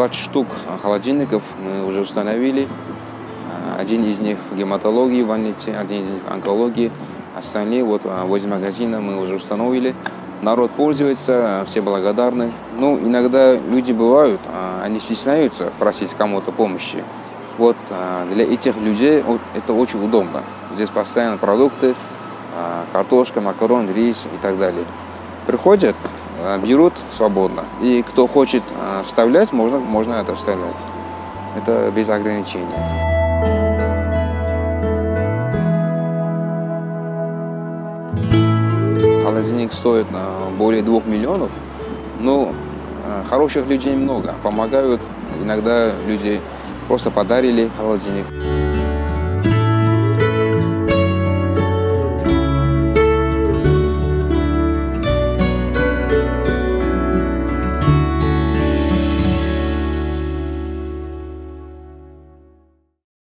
20 штук холодильников мы уже установили. Один из них в гематологии, в больнице, один из них в онкологии. Остальные вот возле магазина мы уже установили. Народ пользуется, все благодарны. Ну, иногда люди бывают, они стесняются просить кому-то помощи. Вот для этих людей это очень удобно. Здесь постоянно продукты, картошка, макарон, рис и так далее. Приходят, берут свободно. И кто хочет вставлять, можно это вставлять. Это без ограничений. Холодильник стоит более 2 миллионов. Но хороших людей много. Помогают. Иногда люди просто подарили холодильник.